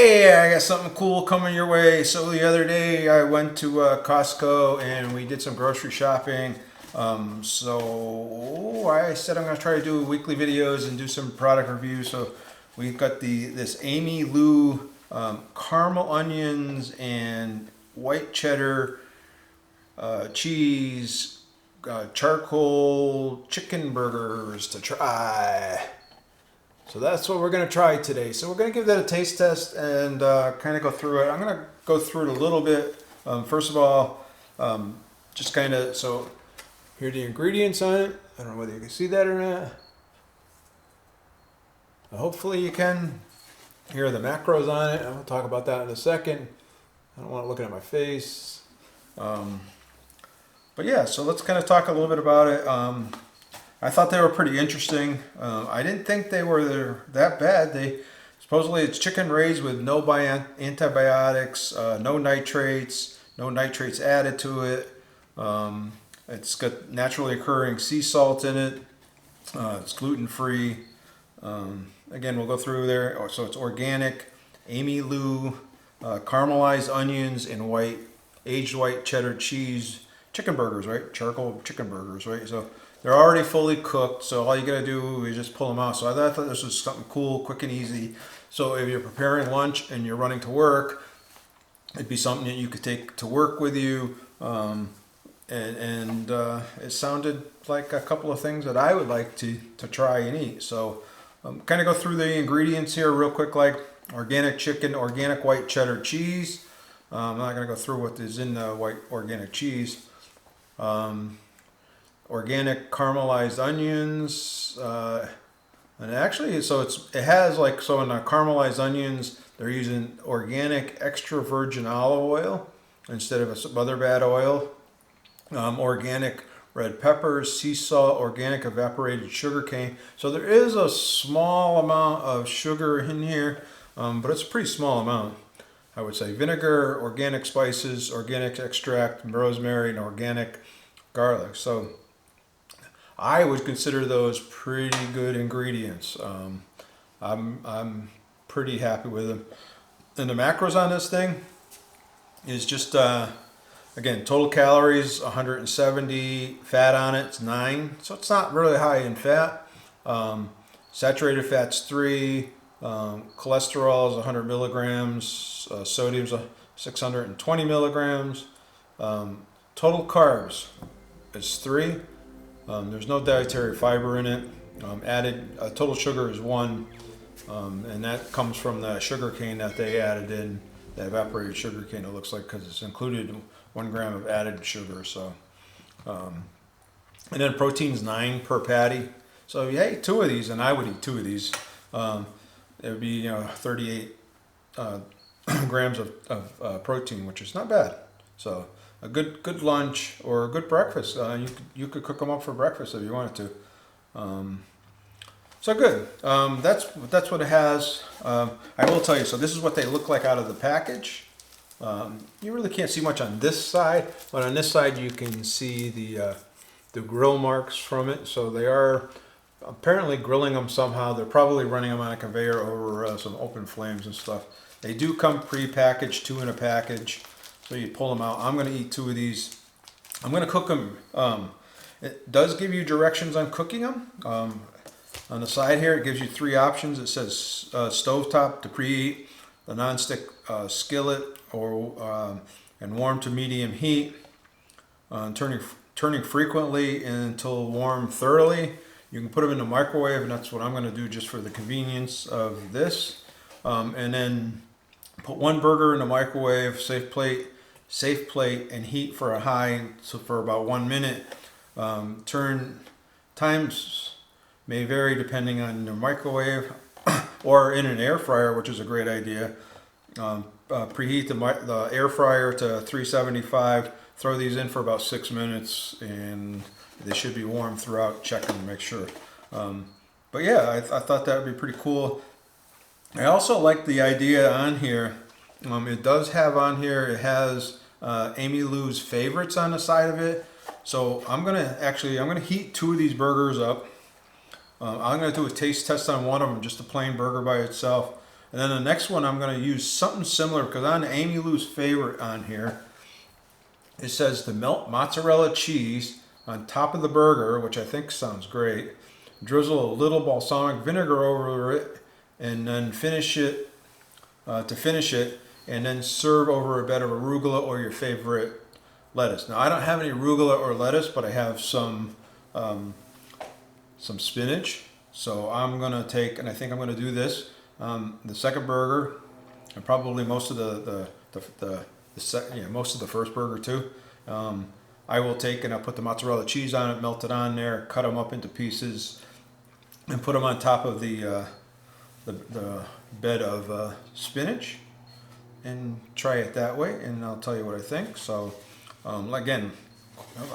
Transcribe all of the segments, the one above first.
Hey, I got something cool coming your way. So the other day I went to Costco and we did some grocery shopping. So I said I'm going to try to do weekly videos and do some product reviews. So we've got this Amylu caramel onions and white cheddar cheese charcoal chicken burgers to try. So that's what we're going to try today. So we're going to give that a taste test and kind of go through it. I'm going to go through it a little bit. First of all, just kind of, so here are the ingredients on it. I don't know whether you can see that or not. Hopefully you can. Here are the macros on it. I'll talk about that in a second. I don't want it looking at my face. But yeah, so let's kind of talk a little bit about it. I thought they were pretty interesting. I didn't think they were that bad. Supposedly it's chicken raised with no antibiotics, no nitrates added to it. It's got naturally occurring sea salt in it. It's gluten free. Again, we'll go through there. So it's organic, Amylu, caramelized onions, and aged white cheddar cheese chicken burgers, right? Charcoal chicken burgers, right? So they're already fully cooked, so all you gotta do is just pull them out. So I thought this was something cool, quick and easy. So if you're preparing lunch and you're running to work, it'd be something that you could take to work with you. It sounded like a couple of things that I would like to try and eat. So kind of go through the ingredients here real quick, like organic chicken, organic white cheddar cheese. I'm not gonna go through what is in the white organic cheese. Organic caramelized onions, and actually, so it has like, so in the caramelized onions, they're using organic extra virgin olive oil instead of some other bad oil. Organic red peppers, sea salt, organic evaporated sugar cane. So there is a small amount of sugar in here, but it's a pretty small amount, I would say. Vinegar, organic spices, organic extract, rosemary, and organic garlic. So I would consider those pretty good ingredients. I'm pretty happy with them. And the macros on this thing is just, again, total calories 170, fat on it's 9, so it's not really high in fat. Saturated fat's 3, cholesterol is 100 milligrams, sodium's 620 milligrams. Total carbs is 3. There's no dietary fiber in it. Added total sugar is 1, and that comes from the sugar cane that they added in, the evaporated sugar cane. It looks like, because it's included 1 gram of added sugar. So, and then protein's 9 per patty. So if you ate 2 of these, and I would eat 2 of these, it would be 38 grams of protein, which is not bad. So a good lunch or a good breakfast. You could cook them up for breakfast if you wanted to. So good. That's what it has. I will tell you. So this is what they look like out of the package. You really can't see much on this side, but on this side you can see the grill marks from it. So they are apparently grilling them somehow. They're probably running them on a conveyor over some open flames and stuff. They do come pre-packaged, 2 in a package. So you pull them out. I'm going to eat 2 of these. I'm going to cook them. It does give you directions on cooking them. On the side here, it gives you 3 options. It says stovetop to preheat, the nonstick skillet, and warm to medium heat. Turning frequently until warm thoroughly. You can put them in the microwave, and that's what I'm going to do just for the convenience of this. And then put 1 burger in the microwave, safe plate, and heat for a high, so for about 1 minute. Turn times may vary depending on your microwave or in an air fryer, which is a great idea. Preheat the air fryer to 375. Throw these in for about 6 minutes, and they should be warm throughout. Check them to make sure. But yeah, I thought that would be pretty cool. I also like the idea on here. It does have on here, it has Amylu's favorites on the side of it. So I'm gonna heat 2 of these burgers up. I'm gonna do a taste test on one of them, just a plain burger by itself. And then the next one I'm going to use something similar because on Amylu's favorite on here, it says to melt mozzarella cheese on top of the burger, which I think sounds great. Drizzle a little balsamic vinegar over it, and then finish it, and then serve over a bed of arugula or your favorite lettuce. Now I don't have any arugula or lettuce, but I have some spinach. So I'm gonna take, and I think I'm gonna do this. The second burger, and probably most of most of the first burger too. I will take and I'll put the mozzarella cheese on it, melt it on there, cut them up into pieces, and put them on top of the bed of spinach, and try it that way. And I'll tell you what I think. So again,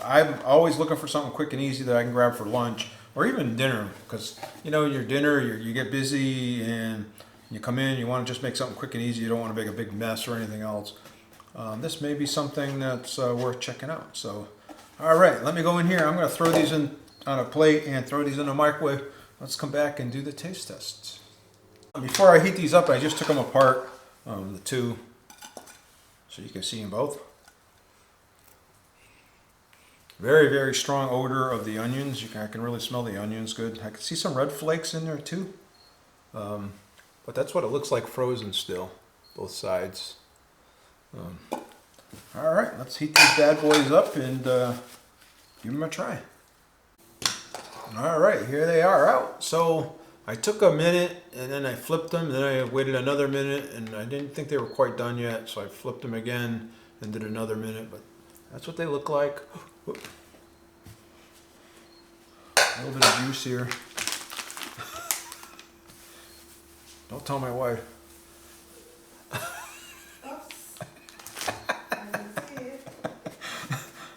I'm always looking for something quick and easy that I can grab for lunch or even dinner, because your dinner, you get busy and you come in, you want to just make something quick and easy. You don't want to make a big mess or anything else. This may be something that's worth checking out. So, all right, let me go in here. I'm going to throw these in on a plate and throw these in the microwave. Let's come back and do the taste tests. Before I heat these up, I just took them apart, the two, so you can see them both. Very, very strong odor of the onions. I can really smell the onions good. I can see some red flakes in there too. But that's what it looks like frozen still, both sides. All right, let's heat these bad boys up and give them a try. All right, here they are out. So I took a minute and then I flipped them. Then I waited another minute and I didn't think they were quite done yet. So I flipped them again and did another minute, but that's what they look like. Whoop. A little bit of juice here. Don't tell my wife.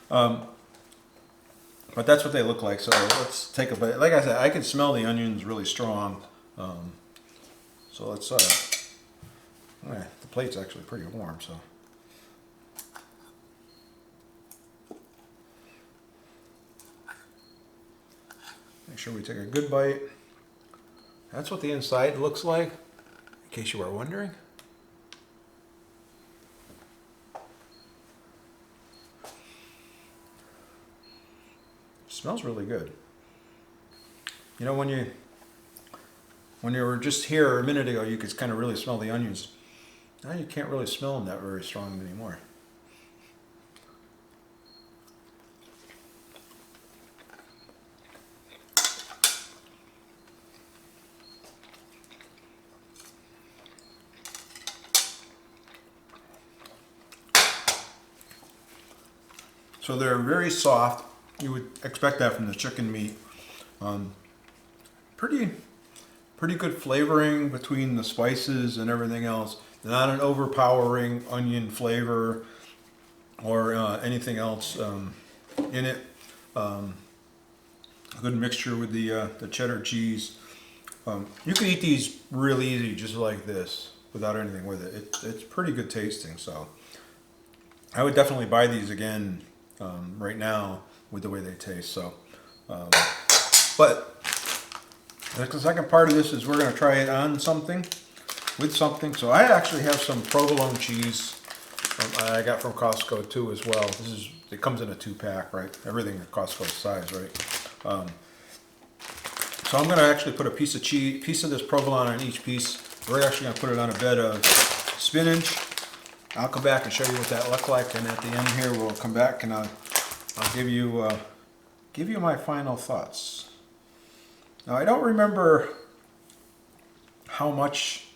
But that's what they look like. So let's take a bite. Like I said, I can smell the onions really strong. So let's. The plate's actually pretty warm, so. Make sure we take a good bite. That's what the inside looks like, in case you were wondering. Smells really good. When you were just here a minute ago, you could kind of really smell the onions. Now you can't really smell them that very strong anymore. So they're very soft. You would expect that from the chicken meat. Pretty good flavoring between the spices and everything else. Not an overpowering onion flavor or anything else in it. A good mixture with the cheddar cheese. You can eat these really easy, just like this, without anything with it. It's pretty good tasting. So I would definitely buy these again right now with the way they taste. So, but the second part of this is we're going to try it on something, with something. So I actually have some provolone cheese I got from Costco too as well. It comes in a 2-pack, right? Everything at Costco size, right? So I'm going to actually put a piece of this provolone on each piece. We're actually going to put it on a bed of spinach. I'll come back and show you what that looked like, and at the end here we'll come back and I'll give you my final thoughts. Now I don't remember how much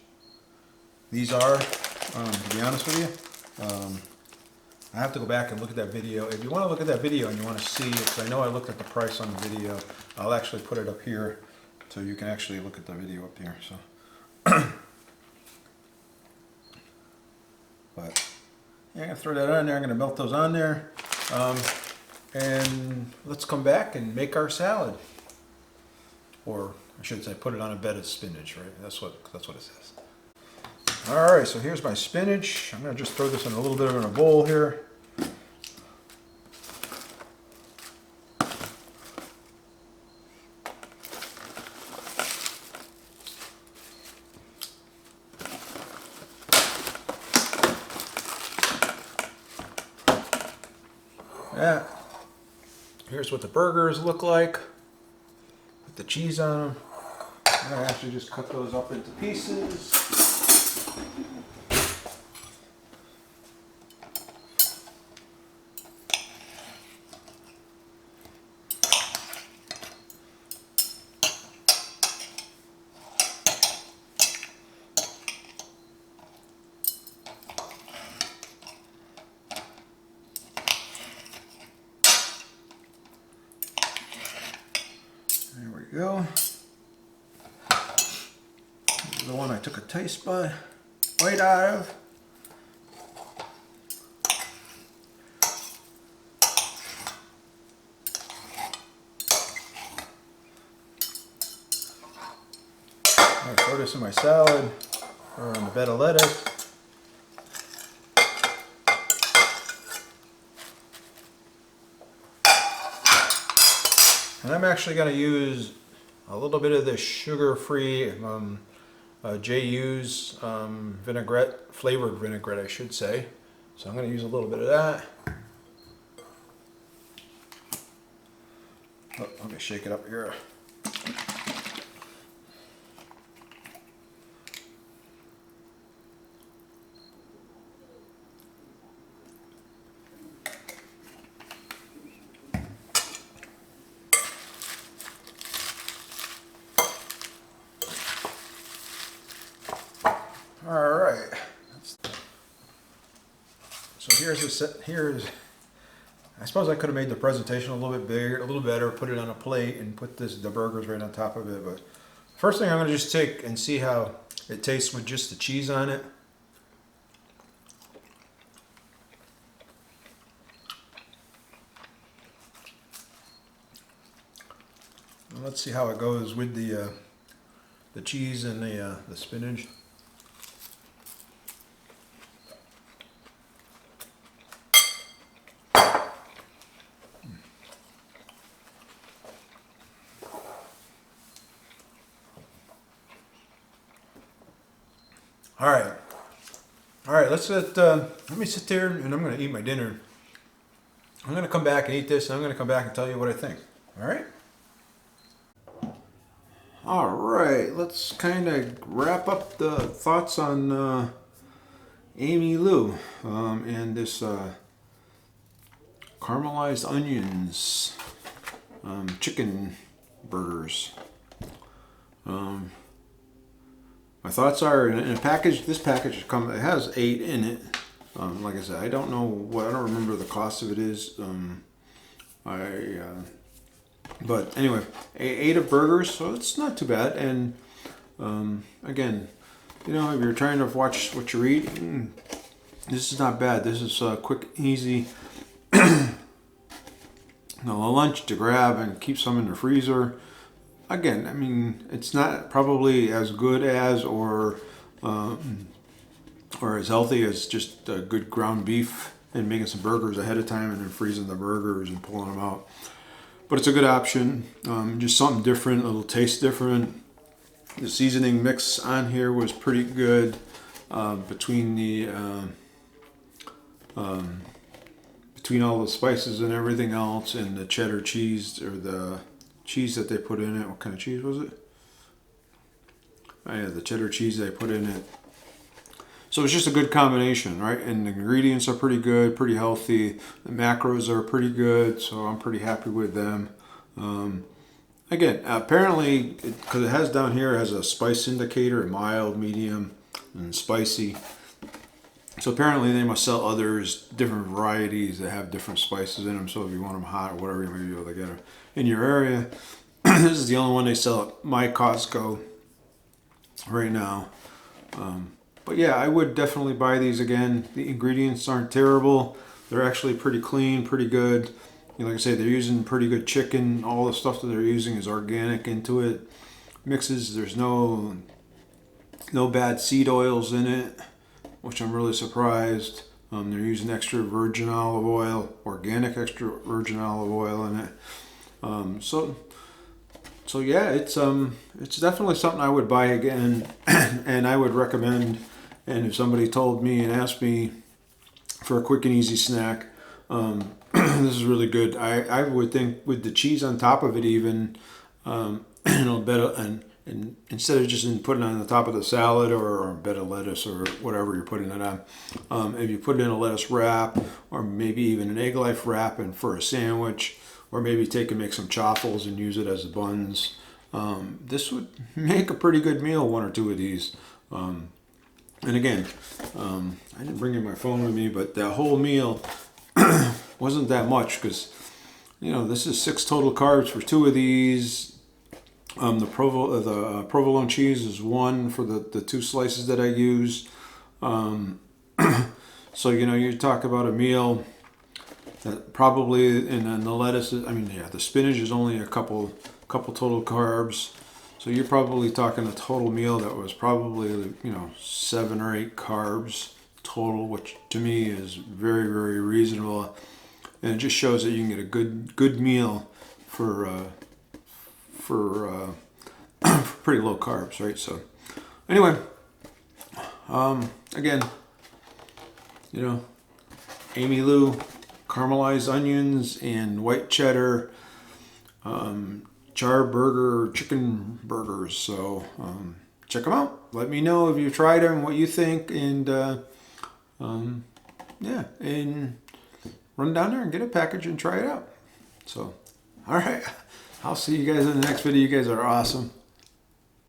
these are, to be honest with you. I have to go back and look at that video. If you want to look at that video and you want to see it, because I know I looked at the price on the video, I'll actually put it up here so you can actually look at the video up here. So, but yeah, I'm gonna throw that on there. I'm gonna melt those on there. And let's come back and make our salad. Or I should say put it on a bed of spinach, right? That's what it says. All right, so here's my spinach. I'm gonna just throw this in a little bit of a bowl here. that. Here's what the burgers look like. Put the cheese on them. I'm gonna actually just cut those up into pieces. There we go. This is the one I took a taste bite out of. I throw this in my salad or on the bed of lettuce. And I'm actually going to use a little bit of this sugar-free JU's vinaigrette, flavored vinaigrette, I should say. So I'm going to use a little bit of that. Oh, let me shake it up here. All right. So here's the set. I suppose I could have made the presentation a little bit bigger, a little better, put it on a plate, and put the burgers right on top of it. But first thing I'm going to just take and see how it tastes with just the cheese on it. And let's see how it goes with the cheese and the spinach. All right. Let me sit there and I'm going to eat my dinner. I'm going to come back and eat this, and I'm going to come back and tell you what I think. All right. All right. Let's kind of wrap up the thoughts on Amylu and this caramelized onions chicken burgers. My thoughts are in a package. This package it has 8 in it. Like I said, I don't remember the cost of it is. But anyway, 8 of burgers, so it's not too bad. And again, you know, if you're trying to watch what you're eating, this is not bad. This is quick, easy. A lunch to grab and keep some in the freezer. Again, I mean, it's not probably as good as or as healthy as just good ground beef and making some burgers ahead of time and then freezing the burgers and pulling them out. But it's a good option. Just something different, a little taste different. The seasoning mix on here was pretty good between all the spices and everything else, and the cheddar cheese or the cheese that they put in it. What kind of cheese was it? Oh yeah, the cheddar cheese they put in it. So it's just a good combination, right? And the ingredients are pretty good, pretty healthy. The macros are pretty good, so I'm pretty happy with them. Again, apparently, because it has down here, it has a spice indicator, mild, medium, and spicy. So apparently they must sell others, different varieties that have different spices in them. So if you want them hot or whatever, you may be able to get them in your area. This is the only one they sell at my Costco right now. But yeah, I would definitely buy these again. The ingredients aren't terrible. They're actually pretty clean, pretty good. You know, like I say, they're using pretty good chicken. All the stuff that they're using is organic into it. Mixes, there's no bad seed oils in it, which I'm really surprised. They're using extra virgin olive oil, organic extra virgin olive oil in it. So yeah, it's definitely something I would buy again, and I would recommend. And if somebody told me and asked me for a quick and easy snack, This is really good. I would think with the cheese on top of it, even better, and instead of just putting it on the top of the salad or a bed of lettuce or whatever you're putting it on, if you put it in a lettuce wrap or maybe even an egg life wrap and for a sandwich, or maybe take and make some chaffles and use it as buns, this would make a pretty good meal, one or two of these. And again, I didn't bring in my phone with me, but that whole meal wasn't that much because, this is 6 total carbs for 2 of these. The provolone cheese is 1 for the 2 slices that I use. So, you talk about a meal that probably, and then the lettuce, the spinach is only a couple total carbs. So you're probably talking a total meal that was probably, 7 or 8 carbs total, which to me is very, very reasonable. And it just shows that you can get a good meal for pretty low carbs, right? So anyway, again, Amylu, caramelized onions, and white cheddar, char burger, chicken burgers. So check them out. Let me know if you've tried them, what you think, and and run down there and get a package and try it out. So, all right, I'll see you guys in the next video. You guys are awesome.